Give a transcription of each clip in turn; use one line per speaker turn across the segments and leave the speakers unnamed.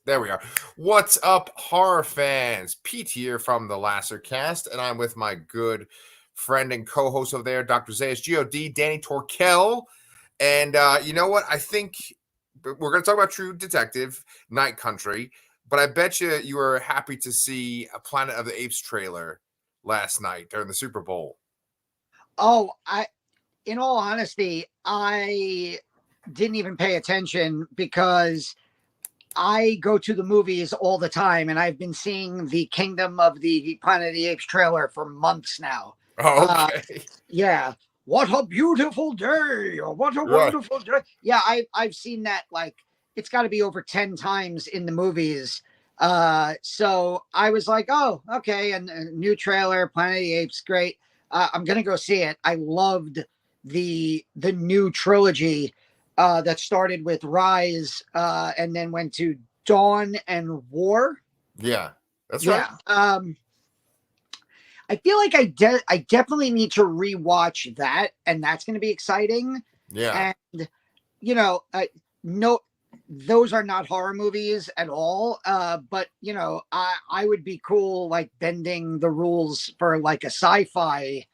There we are. What's up, horror fans? Pete here from the Lasser Cast, and I'm with my good friend and co-host over there, Dr. Zayas God, Danny Torkel. And you know what? I think we're going to talk about True Detective, Night Country, but I bet you were happy to see a Planet of the Apes trailer last night during the Super Bowl.
Oh, in all honesty, I didn't even pay attention because I go to the movies all the time, and I've been seeing the Kingdom of the Planet of the Apes trailer for months now.
Oh, okay.
Yeah. What a beautiful day, or what a wonderful day. Yeah, I've seen that, like, it's got to be over 10 times in the movies. So I was like, oh, okay, and a new trailer, Planet of the Apes, great. I'm gonna go see it. I loved the new trilogy that started with Rise and then went to Dawn and War.
Yeah, that's right.
I feel like I definitely need to rewatch that, and that's going to be exciting.
Yeah.
And no, those are not horror movies at all. But I would be cool like bending the rules for like a sci-fi.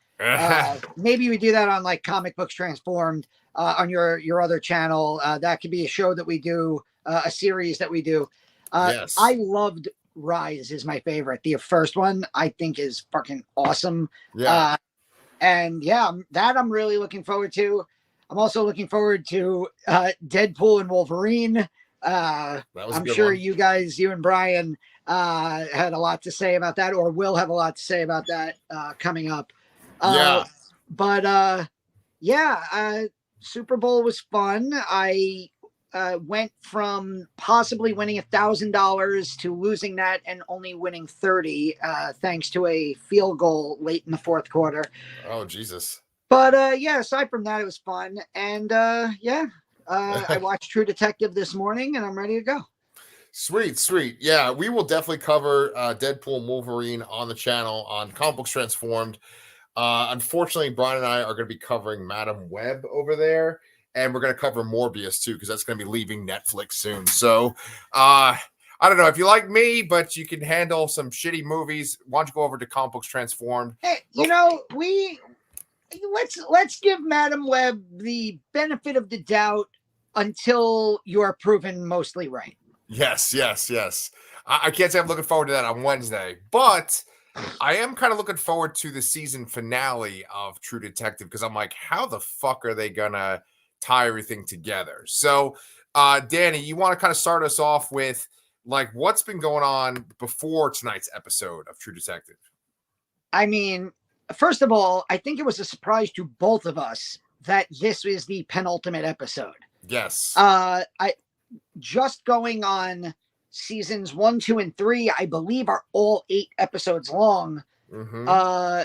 Maybe we do that on like Comic Books Transformed on your other channel. That could be a show that we do, a series that we do.
Yes.
I loved Rise is my favorite. The first one I think is fucking awesome.
Yeah.
And yeah, that I'm really looking forward to. I'm also looking forward to Deadpool and Wolverine. I'm sure you and Brian had a lot to say about that, or will have a lot to say about that coming up. But Super Bowl was fun. I went from possibly winning $1,000 to losing that and only winning 30, thanks to a field goal late in the fourth quarter.
Oh, Jesus.
But aside from that, it was fun. And I watched True Detective this morning, and I'm ready to go.
Sweet. Yeah, we will definitely cover Deadpool and Wolverine on the channel on Comic Books Transformed. Unfortunately, Brian and I are going to be covering Madam Web over there. And we're going to cover Morbius, too, because that's going to be leaving Netflix soon. So, I don't know if you like me, but you can handle some shitty movies. Why don't you go over to Comic Books Transformed?
Hey, let's give Madam Web the benefit of the doubt until you are proven mostly right.
Yes. I can't say I'm looking forward to that on Wednesday, but I am kind of looking forward to the season finale of True Detective because I'm like, how the fuck are they going to tie everything together? So Danny, you want to kind of start us off with like what's been going on before tonight's episode of True Detective?
I mean, first of all, I think it was a surprise to both of us that this is the penultimate episode.
Yes.
I just going on seasons 1, 2, and 3, I believe are all 8 episodes long.
Mm-hmm.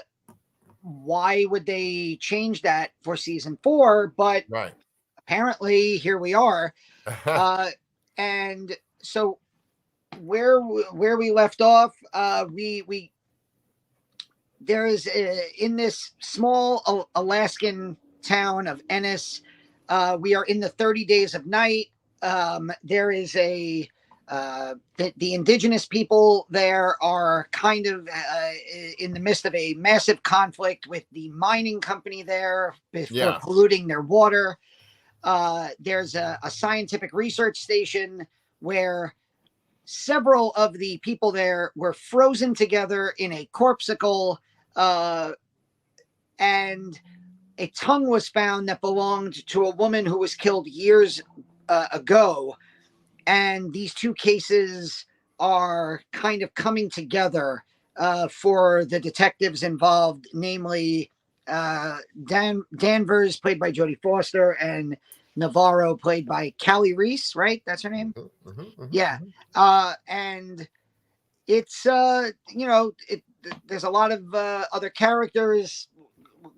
Why would they change that for season 4? But
right.
Apparently here we are. And so where we left off, we there is in this small Alaskan town of Ennis, we are in the 30 days of night. There is the indigenous people there are kind of in the midst of a massive conflict with the mining company there for polluting their water. There's a scientific research station where several of the people there were frozen together in a corpsicle, and a tongue was found that belonged to a woman who was killed years ago. And these two cases are kind of coming together for the detectives involved, namely Danvers, played by Jodie Foster, and Navarro, played by Callie Reese, right? That's her name?
Mm-hmm.
Yeah. And it's, there's a lot of other characters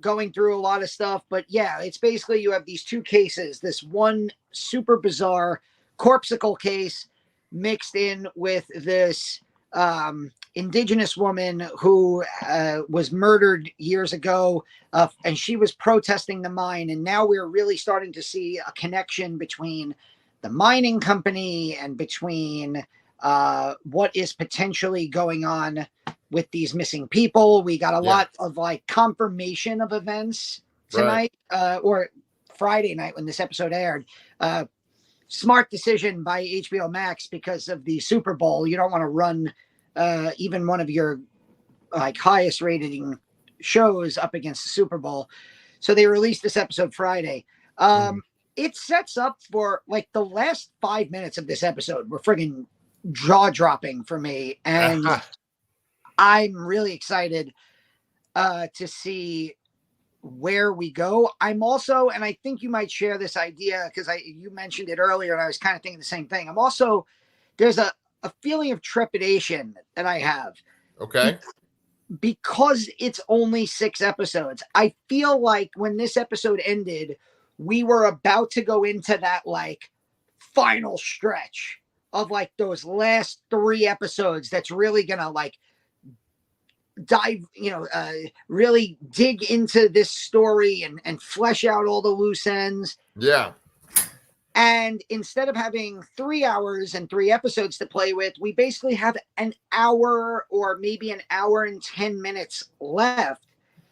going through a lot of stuff. But yeah, it's basically you have these two cases, this one super bizarre corpsicle case mixed in with this indigenous woman who was murdered years ago, and she was protesting the mine. And now we're really starting to see a connection between the mining company and between what is potentially going on with these missing people. We got a lot of like confirmation of events tonight, or Friday night when this episode aired. Smart decision by HBO Max because of the Super Bowl. You don't want to run even one of your like highest rating shows up against the Super Bowl. So they released this episode Friday. It sets up for like the last 5 minutes of this episode were friggin' jaw dropping for me. And I'm really excited to see where we go. I'm also, and I think you might share this idea because you mentioned it earlier and I was kind of thinking the same thing. I'm also, there's a feeling of trepidation that I have.
Okay.
Because it's only 6 episodes. I feel like when this episode ended, we were about to go into that like final stretch of like those last 3 episodes that's really gonna like dive, really dig into this story and flesh out all the loose ends.
Yeah.
And instead of having 3 hours and 3 episodes to play with, we basically have an hour or maybe an hour and 10 minutes left.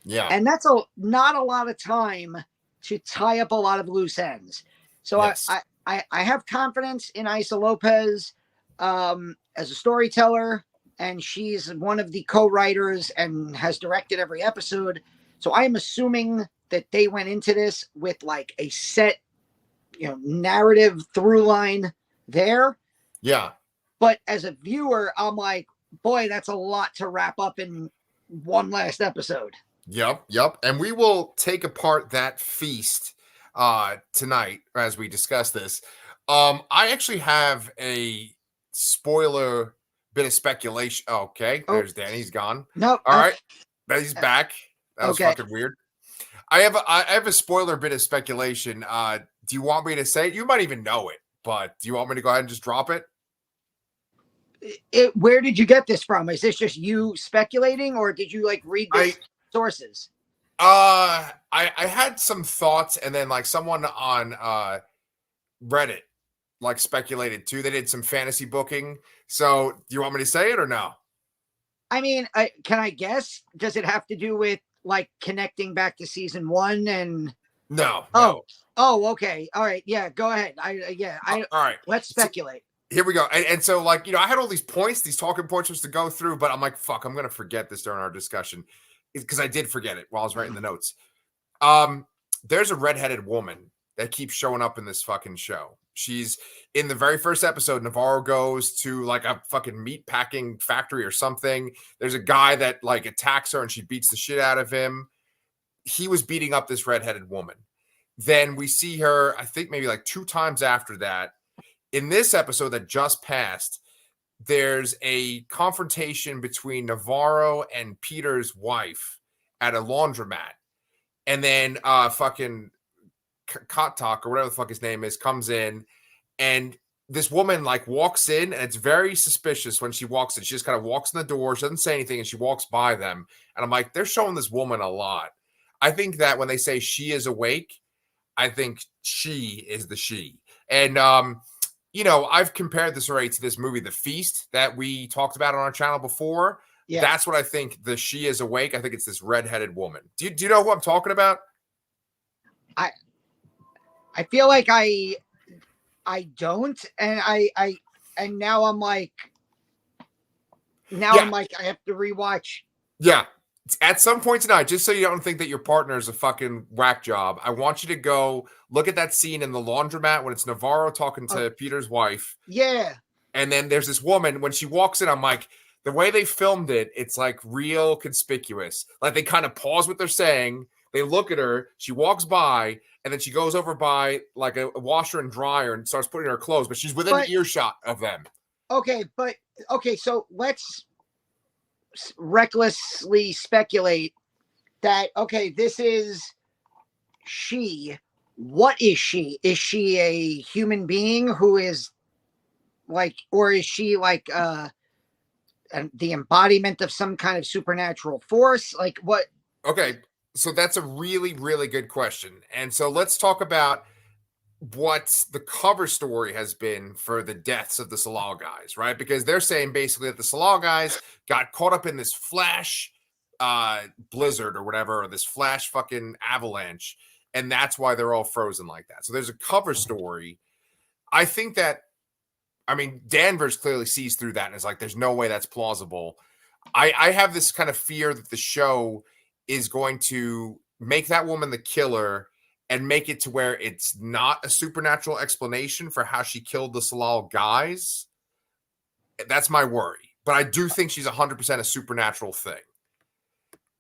Yeah.
And that's not a lot of time to tie up a lot of loose ends. So yes. I have confidence in Isa Lopez as a storyteller, and she's one of the co-writers and has directed every episode. So I am assuming that they went into this with like a set narrative through line there.
Yeah.
But as a viewer, I'm like, boy, that's a lot to wrap up in one last episode.
Yep. And we will take apart that feast tonight as we discuss this. I actually have a spoiler bit of speculation. Okay, there's Danny's gone.
Nope.
All right. He's back. That was fucking weird. I have a spoiler bit of speculation. Do you want me to say it? You might even know it, but do you want me to go ahead and just drop it?
Where did you get this from? Is this just you speculating, or did you like read this sources?
I had some thoughts, and then like someone on Reddit like speculated too. They did some fantasy booking. So do you want me to say it or no?
I mean, can I guess? Does it have to do with like connecting back to season 1 and
no.
Okay. All right. Yeah, go ahead. All right. Let's speculate.
So, here we go. And so like, I had all these points, these talking points to go through, but I'm like, fuck, I'm going to forget this during our discussion because I did forget it while I was writing the notes. There's a redheaded woman that keeps showing up in this fucking show. She's in the very first episode. Navarro goes to like a fucking meat packing factory or something. There's a guy that like attacks her and she beats the shit out of him. He was beating up this redheaded woman. Then we see her, I think maybe like 2 times after that. In this episode that just passed, there's a confrontation between Navarro and Peter's wife at a laundromat. And then fucking Kotok or whatever the fuck his name is comes in, and this woman like walks in, and it's very suspicious when she walks in. She just kind of walks in the door, she doesn't say anything, and she walks by them. And I'm like, they're showing this woman a lot. I think that when they say she is awake, I think she is the she. And I've compared this already to this movie, The Feast, that we talked about on our channel before. Yeah. That's what I think the she is awake. I think it's this redheaded woman. Do you know who I'm talking about?
I feel like I don't, and and now I'm like, I'm like, I have to rewatch.
Yeah. At some point tonight, just so you don't think that your partner is a fucking whack job, I want you to go look at that scene in the laundromat when it's Navarro talking to Peter's wife.
Yeah.
And then there's this woman, when she walks in, I'm like, the way they filmed it, it's like real conspicuous. Like they kind of pause what they're saying. They look at her, she walks by, and then she goes over by like a washer and dryer and starts putting her clothes, but she's within earshot of them.
Okay, so let's recklessly speculate that, okay, this is she. What is she? Is she a human being who is like, or is she like the embodiment of some kind of supernatural force? Like what?
Okay. So that's a really, really good question. And so let's talk about what the cover story has been for the deaths of the Salal guys, right? Because they're saying basically that the Salal guys got caught up in this flash blizzard or whatever, or this flash fucking avalanche, and that's why they're all frozen like that. So there's a cover story. I think that, I mean, Danvers clearly sees through that and is like, there's no way that's plausible. I have this kind of fear that the show is going to make that woman the killer and make it to where it's not a supernatural explanation for how she killed the Salal guys. That's my worry. But I do think she's 100% a supernatural thing.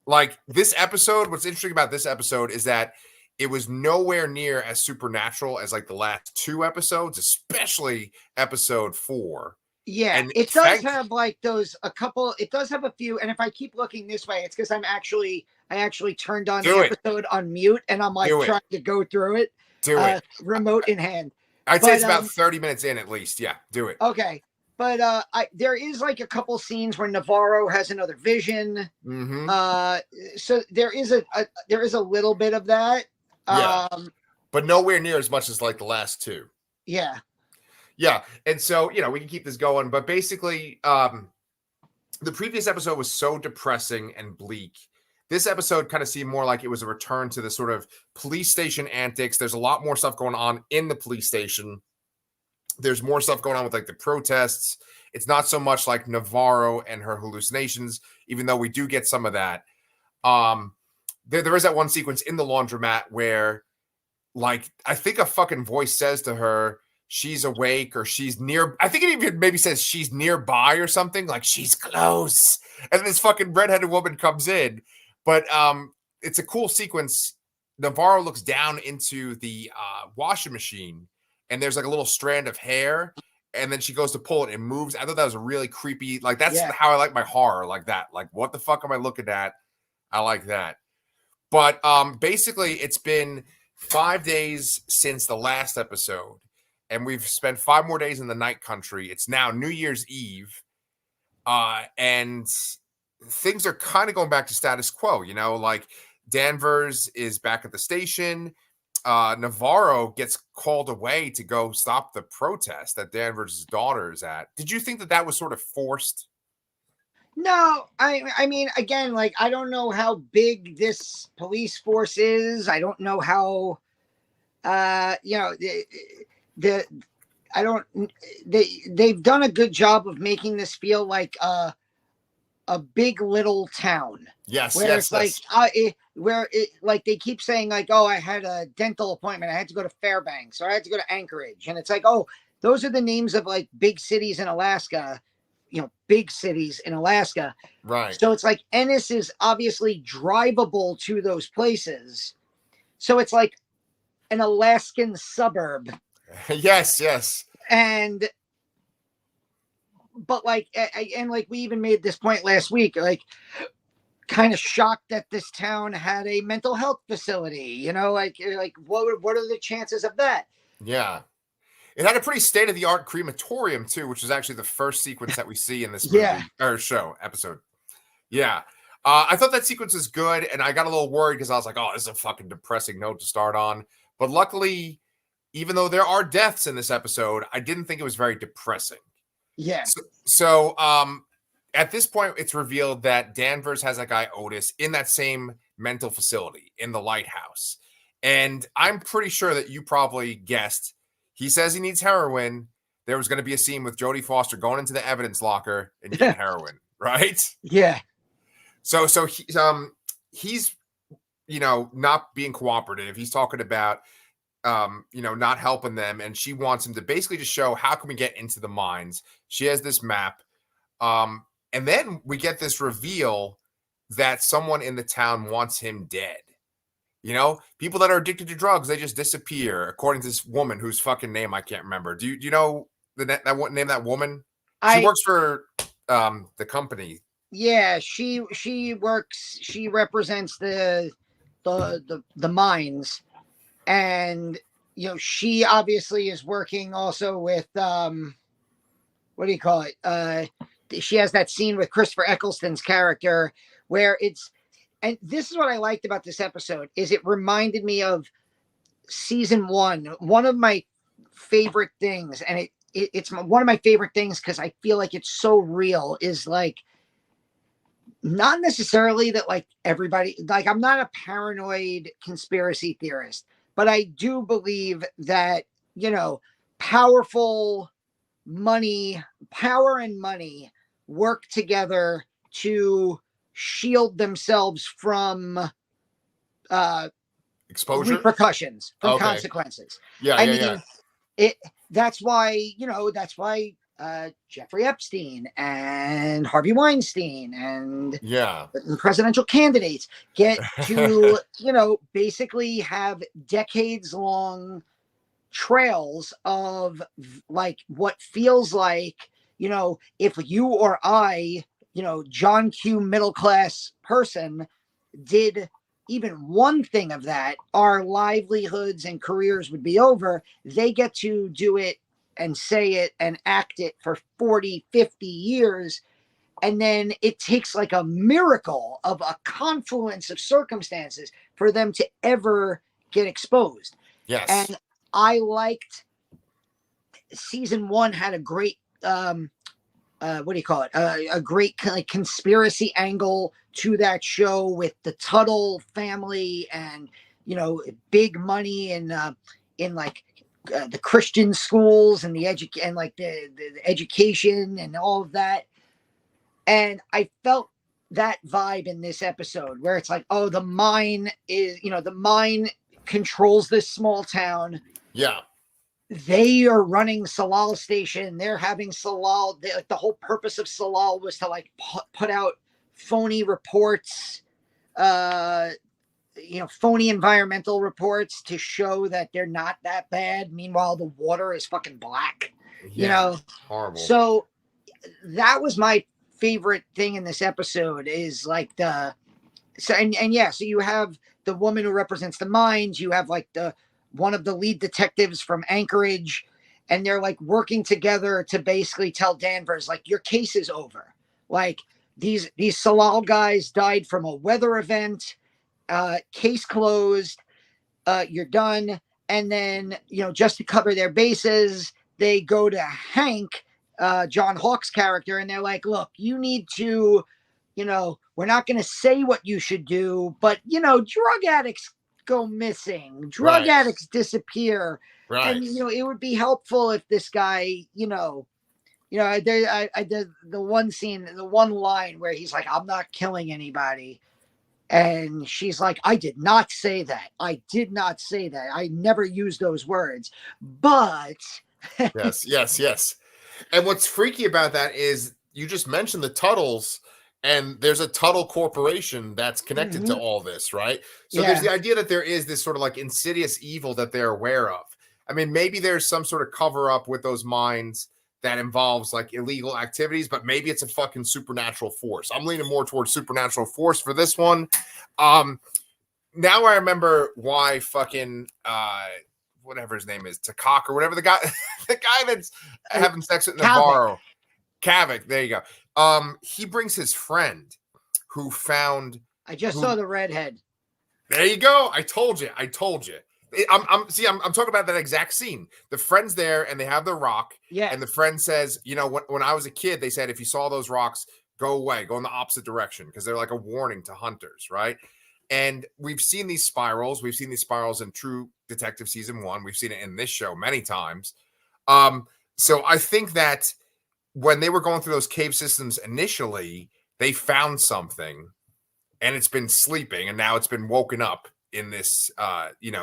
Like this episode, what's interesting about this episode is that it was nowhere near as supernatural as like the last two episodes, especially episode 4.
Yeah,
And
it does have like those a couple. It does have a few, and if I keep looking this way, it's because I actually turned on the episode on mute, and I'm like trying to go through it.
Do it,
remote in hand.
I'd say it's about 30 minutes in at least. Yeah, do it.
Okay, but there is like a couple scenes where Navarro has another vision. So there is a little bit of that.
Yeah, but nowhere near as much as like the last two.
Yeah.
Yeah, and so, we can keep this going, but basically, the previous episode was so depressing and bleak. This episode kind of seemed more like it was a return to the sort of police station antics. There's a lot more stuff going on in the police station. There's more stuff going on with like the protests. It's not so much like Navarro and her hallucinations, even though we do get some of that. There is that one sequence in the laundromat where, like, I think a fucking voice says to her, she's awake or she's near. I think it even maybe says she's nearby or something, like she's close. And this fucking redheaded woman comes in. But it's a cool sequence. Navarro looks down into the washing machine and there's like a little strand of hair. And then she goes to pull it and moves. I thought that was a really creepy, like that's how I like my horror, like that. Like, what the fuck am I looking at? I like that. But basically, it's been 5 days since the last episode. And we've spent 5 more days in the night country. It's now New Year's Eve. And things are kind of going back to status quo, like Danvers is back at the station. Navarro gets called away to go stop the protest that Danvers' daughter is at. Did you think that was sort of forced?
No, I mean, again, like, I don't know how big this police force is. I don't know how, they've done a good job of making this feel like a big little town.
Yes,
where
yes,
it's
yes.
Like they keep saying like, oh, I had a dental appointment, I had to go to Fairbanks, or I had to go to Anchorage, and it's like, oh, those are the names of like big cities in Alaska, big cities in Alaska.
Right.
So it's like Ennis is obviously drivable to those places. So it's like an Alaskan suburb.
Yes, yes.
But like, and like we even made this point last week, like kind of shocked that this town had a mental health facility, like what are the chances of that?
Yeah. It had a pretty state-of-the-art crematorium too, which is actually the first sequence that we see in this movie or episode. Yeah. I thought that sequence was good, and I got a little worried because I was like, oh, this is a fucking depressing note to start on. But luckily, even though there are deaths in this episode, I didn't think it was very depressing.
Yeah.
So at this point, it's revealed that Danvers has that guy Otis in that same mental facility in the lighthouse. And I'm pretty sure that you probably guessed. He says he needs heroin. There was going to be a scene with Jodie Foster going into the evidence locker and getting heroin, right?
Yeah.
So he's not being cooperative. He's talking about not helping them, and she wants him to basically just show how can we get into the mines. She has this map, and then we get this reveal that someone in the town wants him dead. People that are addicted to drugs, they just disappear, according to this woman whose fucking name I can't remember. Do you know that woman? She works for the company.
Yeah, she represents the mines, and she obviously is working also with what do you call it? She has that scene with Christopher Eccleston's character where and this is what I liked about this episode, is it reminded me of season one of my favorite things, and it's one of my favorite things because I feel like it's so real, is like, not necessarily that like everybody, like, I'm not a paranoid conspiracy theorist, but I do believe that, powerful power and money work together to shield themselves from
Exposure.
repercussions, from
Okay.
consequences.
Yeah.
I
Yeah. Yeah.
mean, it that's why, Jeffrey Epstein and Harvey Weinstein and
Yeah.
presidential candidates get to, basically have decades long trails of like what feels like, if you or I, John Q middle class person, did even one thing of that, our livelihoods and careers would be over. They get to do it and say it and act it for 40, 50 years. And then it takes like a miracle of a confluence of circumstances for them to ever get exposed.
Yes.
And I liked season one, had a great what do you call it? A great kind of conspiracy angle to that show with the Tuttle family and, big money in like the Christian schools and the education and all of that. And I felt that vibe in this episode where it's like, oh, the mine controls this small town.
Yeah.
They are running Salal Station. They're having Salal. Like, the whole purpose of Salal was to like put out phony reports, phony environmental reports to show that they're not that bad. Meanwhile, the water is fucking black.
Yeah. Horrible.
So that was my favorite thing in this episode, is like so you have the woman who represents the mines. You have like one of the lead detectives from Anchorage, and they're like working together to basically tell Danvers, like, your case is over. Like, these Salal guys died from a weather event. Case closed. You're done. And then, just to cover their bases, they go to Hank, John Hawk's character, and they're like, look, you need to, we're not going to say what you should do, but, drug addicts go missing, drug addicts disappear.
Right.
And, it would be helpful if this guy, I did the one scene, the one line where he's like, I'm not killing anybody. And she's like, I did not say that. I did not say that. I never used those words. But
yes. And what's freaky about that is you just mentioned the Tuttles, and there's a Tuttle corporation that's connected to all this, right? So there's the idea that there is this sort of like insidious evil that they're aware of. I mean, maybe there's some sort of cover up with those mines that involves like illegal activities, but maybe it's a fucking supernatural force. I'm leaning more towards supernatural force for this one. Now I remember why fucking whatever his name is, Takak or whatever the guy that's having sex with Navarro. Kavik, there you go. He brings his friend who found.
I just saw the redhead.
There you go. I told you. I'm talking about that exact scene. The friend's there and they have the rock.
Yeah.
And the friend says, when I was a kid, they said if you saw those rocks, go away, go in the opposite direction, because they're like a warning to hunters, right? And we've seen these spirals. We've seen these spirals in True Detective season 1. We've seen it in this show many times. So I think that when they were going through those cave systems initially, they found something, and it's been sleeping, and now it's been woken up in this,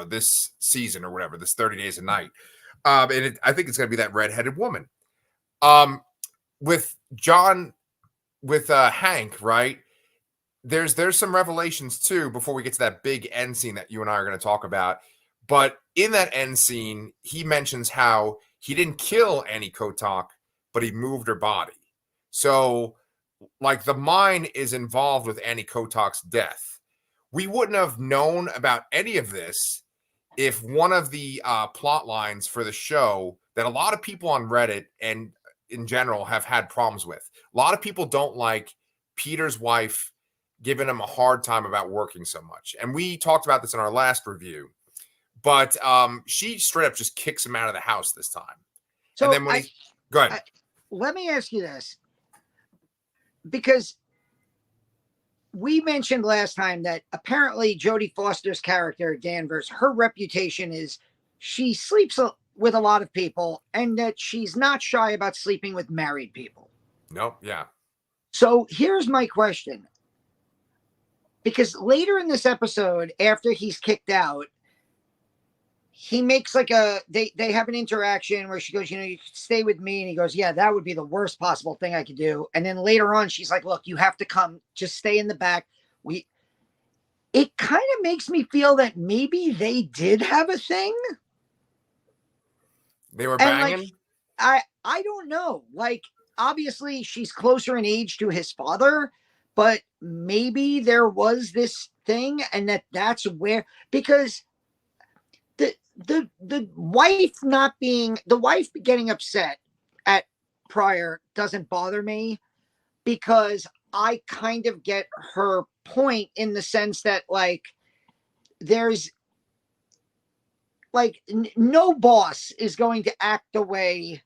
this season or whatever, this 30 Days a Night. And I think it's going to be that redheaded woman. With Hank, right? There's some revelations too before we get to that big end scene that you and I are going to talk about. But in that end scene, he mentions how he didn't kill Annie Kotak, but he moved her body. So, like, the mine is involved with Annie Kotak's death. We wouldn't have known about any of this if one of the plot lines for the show that a lot of people on Reddit and in general have had problems with. A lot of people don't like Peter's wife giving him a hard time about working so much. And we talked about this in our last review. But she straight up just kicks him out of the house this time. And
So
then when go ahead.
Let me ask you this, because we mentioned last time that apparently Jodie Foster's character, Danvers, her reputation is she sleeps with a lot of people and that she's not shy about sleeping with married people.
Nope. Yeah.
So here's my question. Because later in this episode, after he's kicked out, he makes like they have an interaction where she goes, you know, you stay with me. And he goes, yeah, that would be the worst possible thing I could do. And then later on, she's like, look, you have to come, just stay in the back. It kind of makes me feel that maybe they did have a thing.
They were banging?
Like, I don't know. Like, obviously she's closer in age to his father, but maybe there was this thing and that's where, because the wife getting upset at Pryor doesn't bother me, because I kind of get her point in the sense that like there's like no boss is going to act the way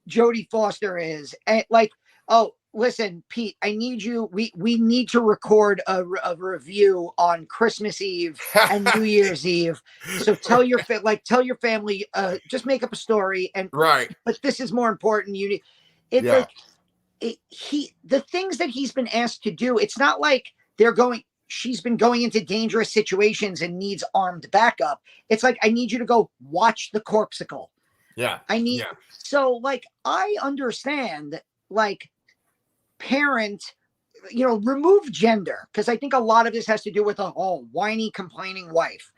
Jodie Foster is, and like, oh, listen, Pete, I need you. We need to record a review on Christmas Eve and New Year's Eve. So tell your family, just make up a story, and
right.
But this is more important. The things that he's been asked to do. It's not like she's been going into dangerous situations and needs armed backup. It's like, I need you to go watch the corpsicle.
Yeah.
So like, I understand, like, parent, remove gender, because I think a lot of this has to do with a whiny, complaining wife.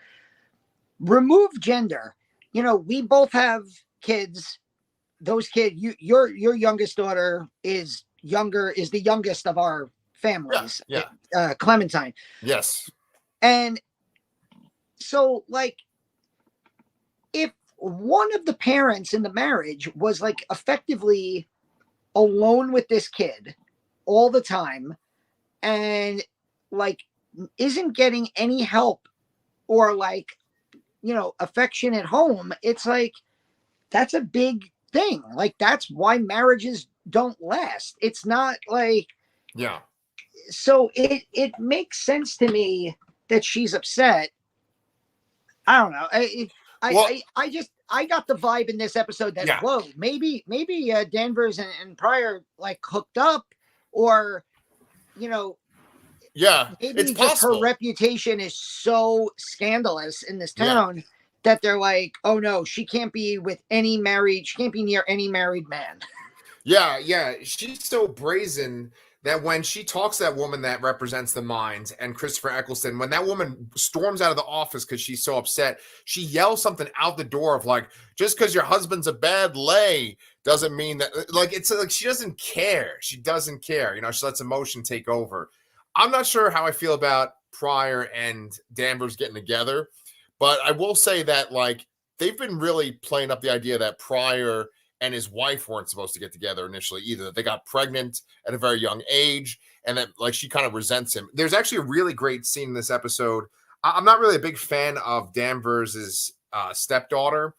Remove gender. We both have kids. Those kids, your youngest daughter is the youngest of our families.
Yeah.
Clementine.
Yes.
And so, like, if one of the parents in the marriage was like effectively alone with this kid all the time and like isn't getting any help or like, affection at home, it's like, that's a big thing. Like, that's why marriages don't last. It's not like,
yeah.
So it makes sense to me that she's upset. I don't know. I got the vibe in this episode that, whoa, maybe Danvers and Pryor like hooked up, or
yeah,
maybe
it's
just
possible.
her reputation is so scandalous in this town that they're like, oh no, she can't be near any married man.
Yeah, she's so brazen that when she talks to that woman that represents the Minds and Christopher Eccleston, when that woman storms out of the office because she's so upset, she yells something out the door of like, just because your husband's a bad lay doesn't mean that, like, it's like she doesn't care. She doesn't care. She lets emotion take over. I'm not sure how I feel about Pryor and Danvers getting together, but I will say that, like, they've been really playing up the idea that Pryor and his wife weren't supposed to get together initially either. That they got pregnant at a very young age, and that like she kind of resents him. There's actually a really great scene in this episode. I'm not really a big fan of Danvers's stepdaughter,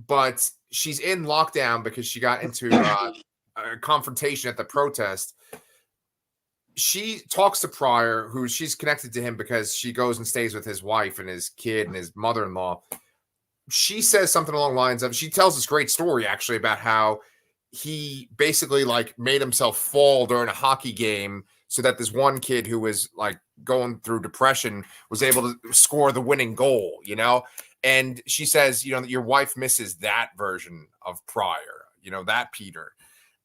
but she's in lockdown because she got into a confrontation at the protest. She talks to Pryor, who she's connected to him because she goes and stays with his wife and his kid and his mother-in-law. She says something along the lines of, she tells this great story actually about how he basically like made himself fall during a hockey game so that this one kid who was like going through depression was able to score the winning goal, And she says, that your wife misses that version of Pryor, that Peter.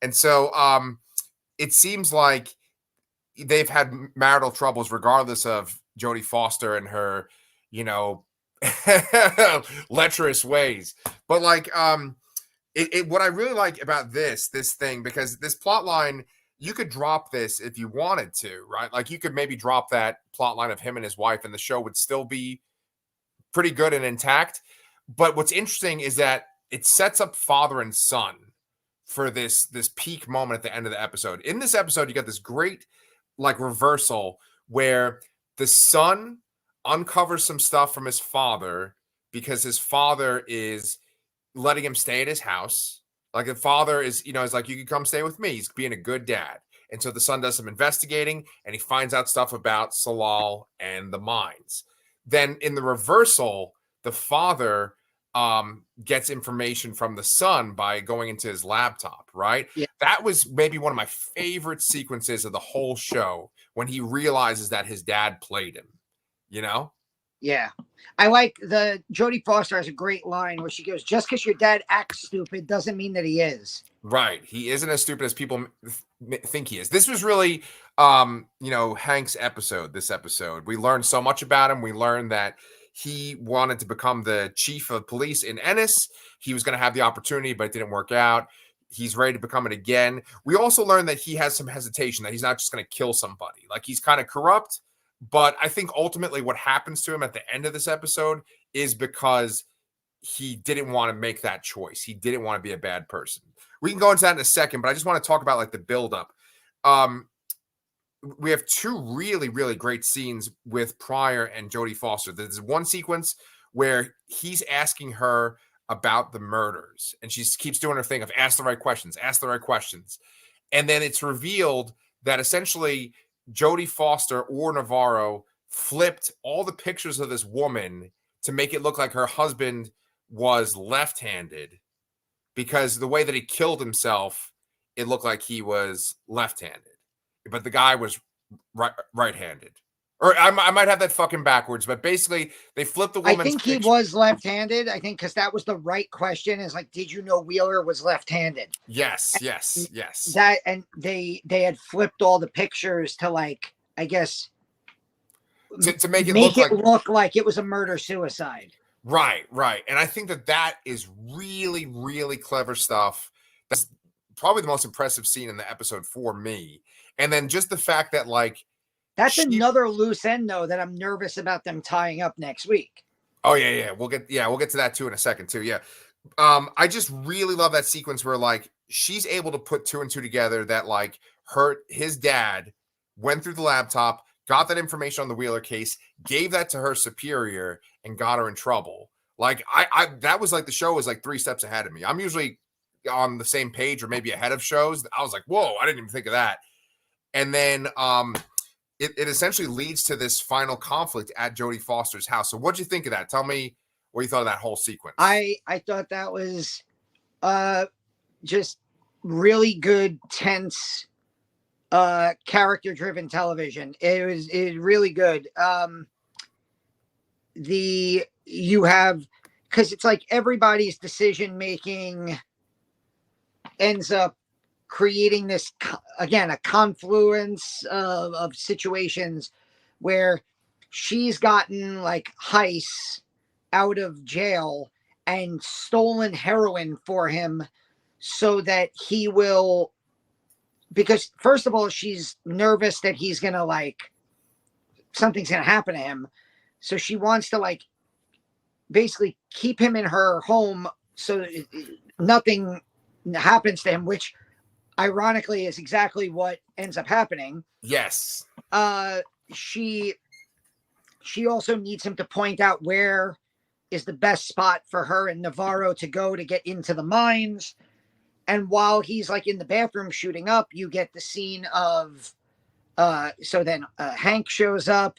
And so it seems like they've had marital troubles regardless of Jodie Foster and her, lecherous ways. But like what I really like about this thing, because this plot line, you could drop this if you wanted to, right? Like you could maybe drop that plot line of him and his wife and the show would still be pretty good and intact. But what's interesting is that it sets up father and son for this peak moment at the end of the episode. In this episode, you got this great like reversal where the son uncovers some stuff from his father because his father is letting him stay at his house. Like the father is, is like, you can come stay with me. He's being a good dad. And so the son does some investigating and he finds out stuff about Salal and the mines. Then in the reversal, the father gets information from the son by going into his laptop, right?
Yeah.
That was maybe one of my favorite sequences of the whole show when he realizes that his dad played him, you know?
Yeah. I like the Jodie Foster has a great line where she goes, just because your dad acts stupid doesn't mean that he is.
Right. He isn't as stupid as people think he is. This was really, Hank's episode, this episode. We learned so much about him. We learned that he wanted to become the chief of police in Ennis. He was going to have the opportunity, but it didn't work out. He's ready to become it again. We also learned that he has some hesitation, that he's not just going to kill somebody. Like, he's kind of corrupt, but I think ultimately what happens to him at the end of this episode is because he didn't want to make that choice. He didn't want to be a bad person. We can go into that in a second, but I just want to talk about like the buildup. We have two really, really great scenes with Pryor and Jodie Foster. There's one sequence where he's asking her about the murders, and she keeps doing her thing of ask the right questions, ask the right questions. And then it's revealed that essentially Jodie Foster or Navarro flipped all the pictures of this woman to make it look like her husband was left-handed, because the way that he killed himself, it looked like he was left-handed, but the guy was right-handed. Or I might have that fucking backwards, but basically they flipped the woman's
I think he was left-handed. I think because that was the right question. Is like, did you know Wheeler was left-handed?
Yes.
That, and they had flipped all the pictures to, like, I guess
to make it
look like it was a murder-suicide.
Right. And I think that is really, really clever stuff. That's probably the most impressive scene in the episode for me. And then just the fact that, like,
that's another loose end, though, that I'm nervous about them tying up next week.
Oh yeah. We'll get to that too in a second too. Yeah. I just really love that sequence where, like, she's able to put two and two together, that like his dad went through the laptop, got that information on the Wheeler case, gave that to her superior, and got her in trouble. Like, I that was like, the show was like 3 steps ahead of me. I'm usually on the same page or maybe ahead of shows. I was like, whoa, I didn't even think of that. And then it essentially leads to this final conflict at Jodie Foster's house. So what'd you think of that? Tell me what you thought of that whole sequence.
I thought that was just really good, tense, character-driven television. It was really good. You have, because it's like everybody's decision making ends up creating this, again, a confluence of situations where she's gotten like Heiss out of jail and stolen heroin for him so that he will, because first of all, she's nervous that he's going to, like, something's going to happen to him. So she wants to, like, basically keep him in her home so nothing happens to him, which ironically is exactly what ends up happening.
Yes.
She also needs him to point out where is the best spot for her and Navarro to go to get into the mines. And while he's like in the bathroom shooting up, you get the scene of so then Hank shows up.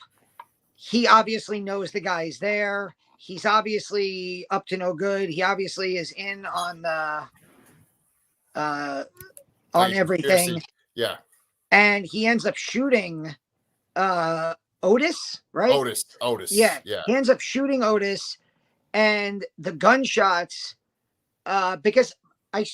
He obviously knows the guy's there. He's obviously up to no good. He obviously is in on the on everything.
Yeah.
And he ends up shooting Otis, right?
Otis.
Yeah. He ends up shooting Otis, and the gunshots, because I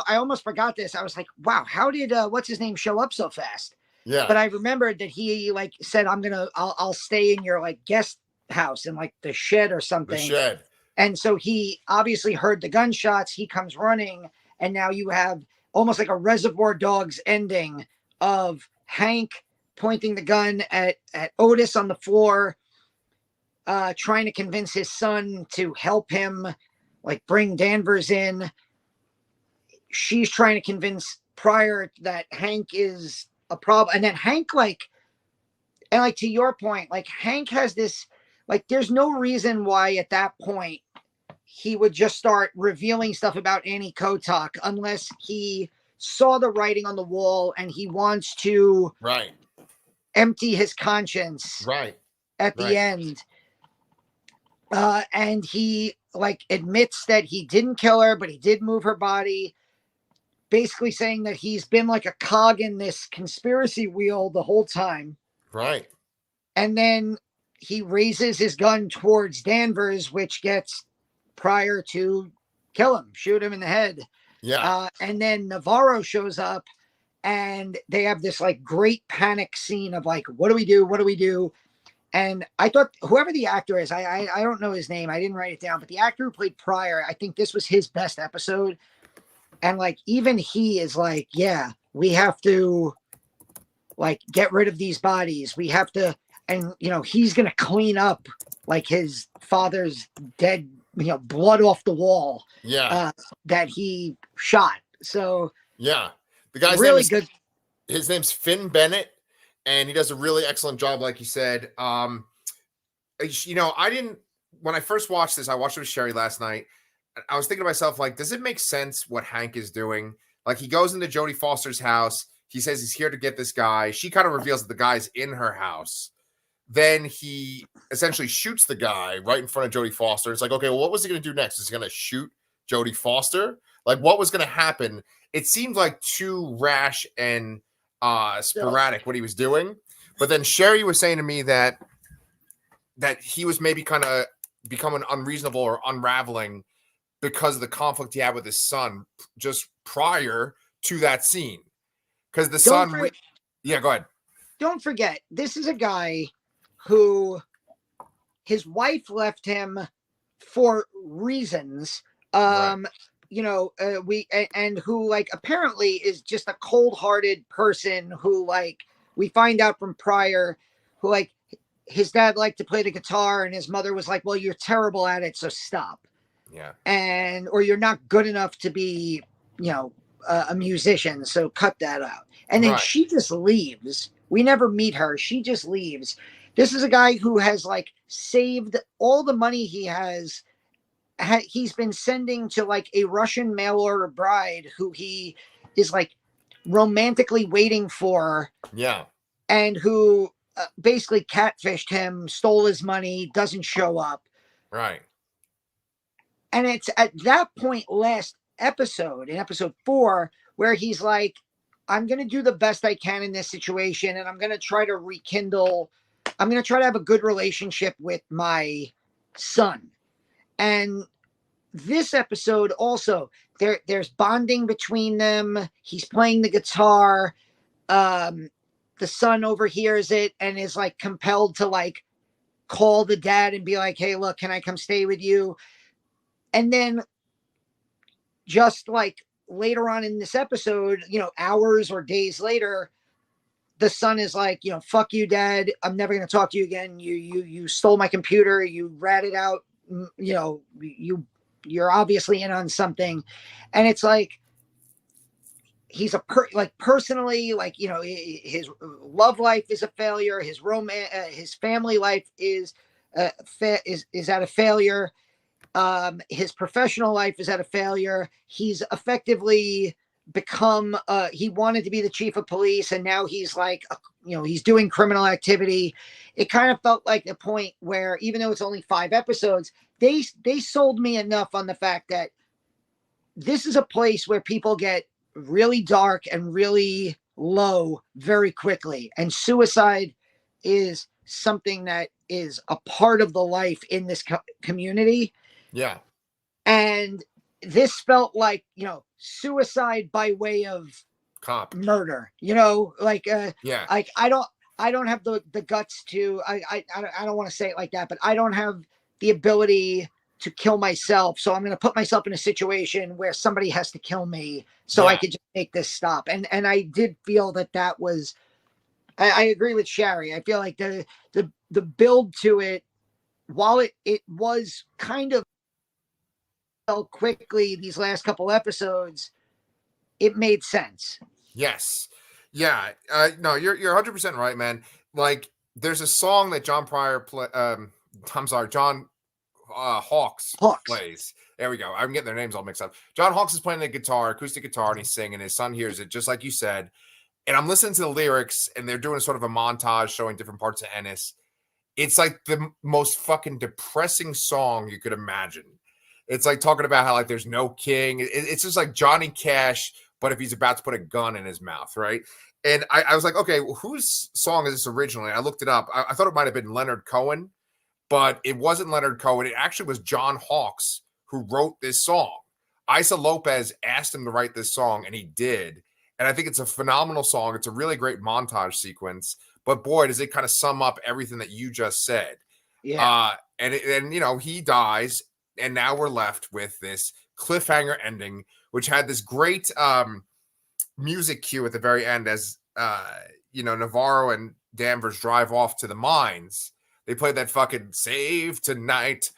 almost forgot this. I was like, wow, how did what's his name show up so fast?
Yeah.
But I remembered that he, like, said, I'll stay in your, like, guest house in, like, the shed or something.
The shed.
And so he obviously heard the gunshots. He comes running, and now you have almost like a Reservoir Dogs ending of Hank pointing the gun at Otis on the floor, trying to convince his son to help him, like, bring Danvers in. She's trying to convince Pryor that Hank is a problem. And then Hank, to your point, like, Hank has this, like, there's no reason why at that point he would just start revealing stuff about Annie Kotok unless he saw the writing on the wall and he wants to
Right.
empty his conscience
Right.
at the
Right.
end. And he like admits that he didn't kill her, but he did move her body, basically saying that he's been like a cog in this conspiracy wheel the whole time.
Right.
And then he raises his gun towards Danvers, which gets Pryor to kill him, shoot him in the head.
Yeah.
And then Navarro shows up and they have this like great panic scene of like, what do we do? What do we do? And I thought whoever the actor is, I don't know his name. I didn't write it down, but the actor who played Pryor, I think this was his best episode. And like, even he is like, yeah, we have to like get rid of these bodies. We have to, and you know, he's going to clean up like his father's dead, you know, blood off the wall.
Yeah.
That he shot. So
yeah. The guy's
really
name is
good.
His name's Finn Bennett, and he does a really excellent job, like you said. You know, when I first watched this, I watched it with Sherry last night. I was thinking to myself, like, does it make sense what Hank is doing? Like, he goes into Jodie Foster's house. He says he's here to get this guy. She kind of reveals that the guy's in her house. Then he essentially shoots the guy right in front of Jodie Foster. It's like, okay, well, what was he going to do next? Is he going to shoot Jodie Foster? Like, what was going to happen? It seemed like too rash and sporadic what he was doing. But then Sherry was saying to me that he was maybe kind of becoming unreasonable or unraveling because of the conflict he had with his son just prior to that scene. Because the son, yeah, go ahead.
Don't forget, this is a guy who his wife left him for reasons.
Right.
You know, and who like apparently is just a cold-hearted person who like we find out from Pryor, who like his dad liked to play the guitar and his mother was like, well, you're terrible at it, so stop.
Yeah.
And or you're not good enough to be, you know, a musician, so cut that out. And then she just leaves. We never meet her. She just leaves. This is a guy who has like saved all the money he has. He's been sending to like a Russian mail order bride who he is like romantically waiting for.
Yeah.
And who basically catfished him, stole his money, doesn't show up.
Right.
And it's at that point last episode, in episode 4, where he's like, I'm going to do the best I can in this situation. And I'm going to try to rekindle, I'm going to try to have a good relationship with my son. And this episode also, there's bonding between them. He's playing the guitar. The son overhears it and is like compelled to like call the dad and be like, hey, look, can I come stay with you? And then just like later on in this episode, you know, hours or days later, the son is like, you know, fuck you, dad. I'm never going to talk to you again. You stole my computer. You ratted out, you know, you're obviously in on something. And it's like, he's like personally, like, you know, his love life is a failure. His his family life is at a failure. His professional life is at a failure. He's effectively become he wanted to be the chief of police and now he's like, you know, he's doing criminal activity. It kind of felt like a point where even though it's only 5 episodes, they sold me enough on the fact that this is a place where people get really dark and really low very quickly, and suicide is something that is a part of the life in this community.
Yeah.
And this felt like, you know, suicide by way of
cop
murder, you know, like
yeah,
like I don't have the guts to I don't want to say it like that, but I don't have the ability to kill myself, so I'm going to put myself in a situation where somebody has to kill me so I could just make this stop. And I did feel that was I agree with Sherry. I feel like the build to it, while it was kind of quickly these last couple episodes, it made sense.
Yes. Yeah. No, you're 100% right, man. Like, there's a song that John Pryor John, Hawks
Hawks.
plays. There we go. I'm getting their names all mixed up. John Hawks is playing the guitar, acoustic guitar, and he's singing. His son hears it, just like you said. And I'm listening to the lyrics, and they're doing sort of a montage showing different parts of Ennis. It's like the most fucking depressing song you could imagine. It's like talking about how like there's no king. It's just like Johnny Cash, but if he's about to put a gun in his mouth, right? And I was like, okay, well, whose song is this originally? I looked it up. I thought it might have been Leonard Cohen, but it wasn't Leonard Cohen. It actually was John Hawkes who wrote this song. Isa Lopez asked him to write this song, and he did. And I think it's a phenomenal song. It's a really great montage sequence. But boy, does it kind of sum up everything that you just said.
Yeah.
And you know, he dies, and now we're left with this cliffhanger ending, which had this great music cue at the very end as you know, Navarro and Danvers drive off to the mines. They played that fucking "Save Tonight,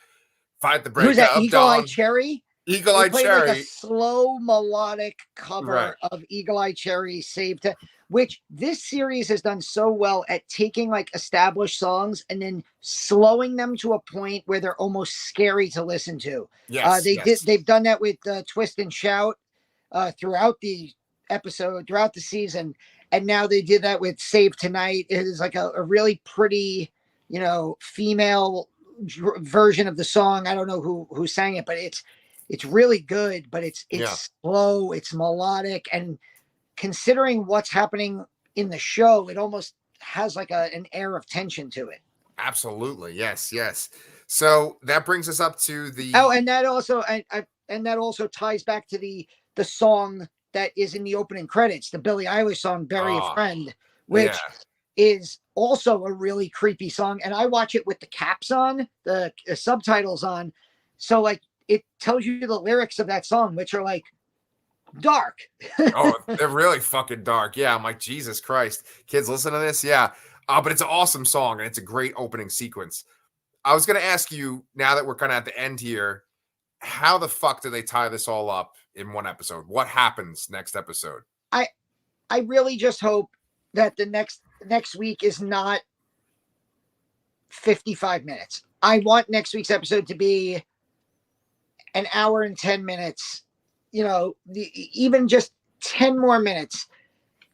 Fight the Break
Who's that?
of
Eagle Eye
Dawn."
Cherry.
Eagle
They
Eye
played
Cherry.
like a slow melodic cover
Right.
of Eagle Eye Cherry Saved to, which this series has done so well at taking like established songs and then slowing them to a point where they're almost scary to listen to.
Yes,
They've done that with Twist and Shout throughout the episode, throughout the season, and now they did that with Save Tonight. It is like a really pretty, you know, female version of the song. I don't know who sang it, but it's really good, but it's slow, it's melodic, and considering what's happening in the show, it almost has like an air of tension to it.
Absolutely. Yes. So that brings us up to the
and that also ties back to the song that is in the opening credits, the Billie Eilish song "Bury a Friend," which is also a really creepy song. And I watch it with the caps on, the subtitles on, so like it tells you the lyrics of that song, which are like dark.
Oh, they're really fucking dark. Yeah, I'm like, Jesus Christ. Kids, listen to this. Yeah. But it's an awesome song, and it's a great opening sequence. I was going to ask you, now that we're kind of at the end here, how the fuck do they tie this all up in one episode? What happens next episode?
I really just hope that the next week is not 55 minutes. I want next week's episode to be an hour and 10 minutes, you know, even just 10 more minutes.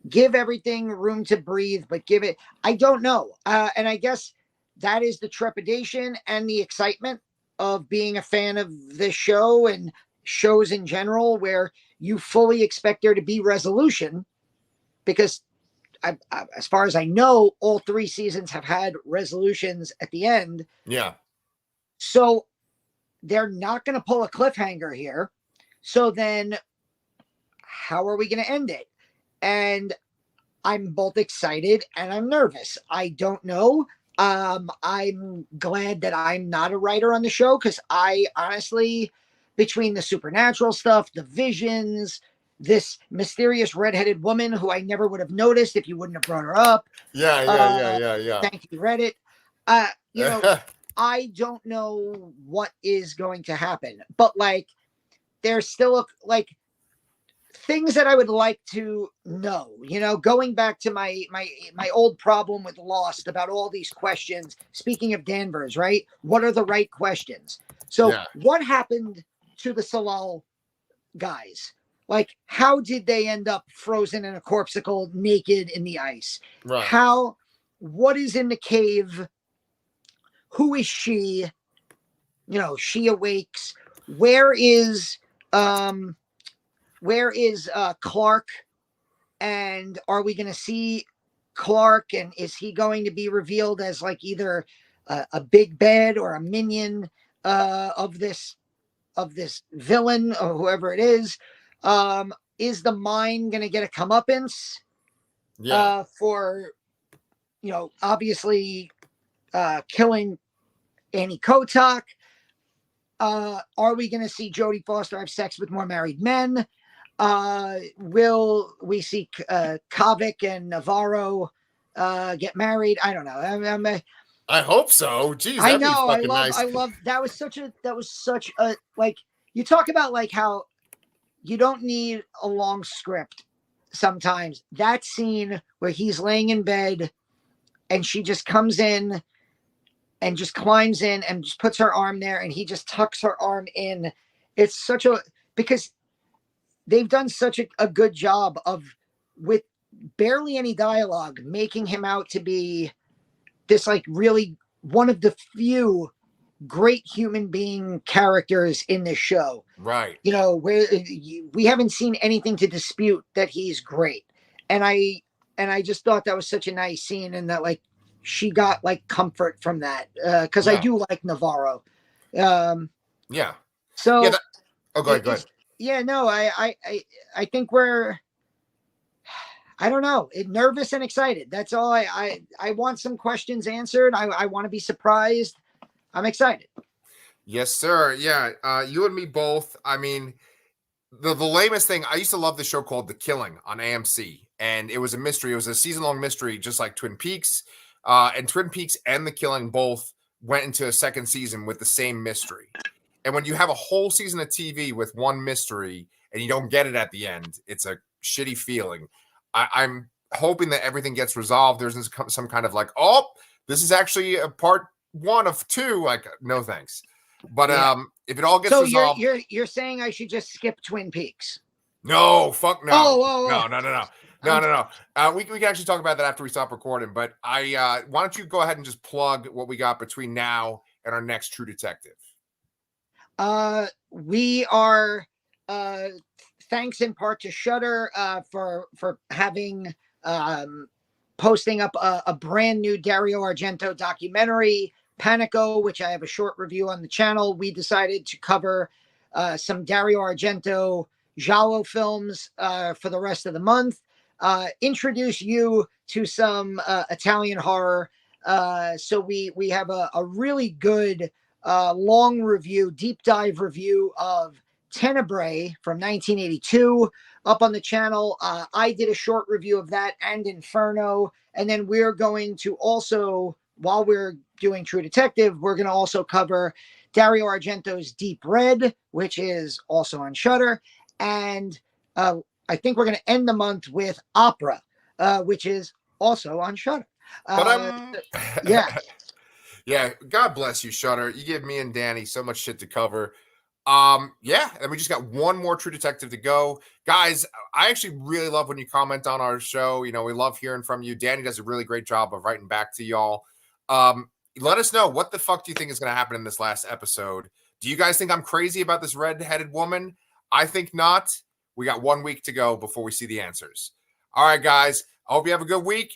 Give everything room to breathe, but give it, I don't know. And I guess that is the trepidation and the excitement of being a fan of this show and shows in general, where you fully expect there to be resolution, because as far as I know, all 3 seasons have had resolutions at the end.
Yeah.
So they're not going to pull a cliffhanger here. So then how are we going to end it? And I'm both excited and I'm nervous. I don't know. I'm glad that I'm not a writer on the show, because I honestly, between the supernatural stuff, the visions, this mysterious redheaded woman who I never would have noticed if you wouldn't have brought her up.
Yeah.
Thank you, Reddit. You know, I don't know what is going to happen, but like, there's still like things that I would like to know, you know, going back to my old problem with Lost about all these questions. Speaking of Danvers, right? What are the right questions? So what happened to the Salal guys? Like, how did they end up frozen in a corpsicle, naked in the ice?
Right.
What is in the cave? Who is she? You know, she awakes. Where is Clark? And are we going to see Clark? And is he going to be revealed as like either a big bad or a minion of this villain or whoever it is? Is the mine going to get a comeuppance for, you know, obviously killing Annie Kotak? Are we going to see Jodie Foster have sex with more married men? Will we see Kavik and Navarro get married? I don't know.
I hope so. Jeez,
I
that'd
know.
be fucking nice.
I love. That was such a like. You talk about like how you don't need a long script. Sometimes that scene where he's laying in bed and she just comes in and just climbs in and just puts her arm there, and he just tucks her arm in. It's such a, because they've done such a good job of, with barely any dialogue, making him out to be this like really one of the few great human being characters in this show.
Right.
You know, where we haven't seen anything to dispute that he's great. And I just thought that was such a nice scene, and that like she got like comfort from that, because I
Yeah.
do like Navarro.
Yeah.
So
Yeah. Go ahead. Go ahead.
yeah, no, I think we're, I don't know, nervous and excited. That's all. I want some questions answered. I want to be surprised. I'm excited.
Yes, sir. Yeah. You and me both. I mean, the lamest thing, I used to love the show called The Killing on AMC, and it was a mystery. It was a season-long mystery, just like Twin Peaks. And Twin Peaks and The Killing both went into a second season with the same mystery. And when you have a whole season of TV with one mystery and you don't get it at the end, it's a shitty feeling. I'm hoping that everything gets resolved. There's some kind of like, oh, this is actually a part 1 of 2. Like, no thanks. But
Yeah.
if it all gets
So
resolved,
you're saying I should just skip Twin Peaks?
no, fuck no.
Oh.
No. We can actually talk about that after we stop recording. But why don't you go ahead and just plug what we got between now and our next True Detective?
We are, thanks in part to Shudder for having posting up a brand new Dario Argento documentary, Panico, which I have a short review on the channel. We decided to cover some Dario Argento giallo films for the rest of the month. Introduce you to some Italian horror. So we have a really good long review, deep dive review of Tenebrae from 1982 up on the channel. I did a short review of that and Inferno. And then we're going to also, while we're doing True Detective, we're going to also cover Dario Argento's Deep Red, which is also on Shudder. And I think we're going to end the month with Opera, which is also on Shudder. Yeah.
Yeah, God bless you, Shudder. You give me and Danny so much shit to cover. Yeah, and we just got one more True Detective to go. Guys, I actually really love when you comment on our show. You know, we love hearing from you. Danny does a really great job of writing back to y'all. Let us know, what the fuck do you think is going to happen in this last episode? Do you guys think I'm crazy about this redheaded woman? I think not. We got 1 week to go before we see the answers. All right, guys. I hope you have a good week,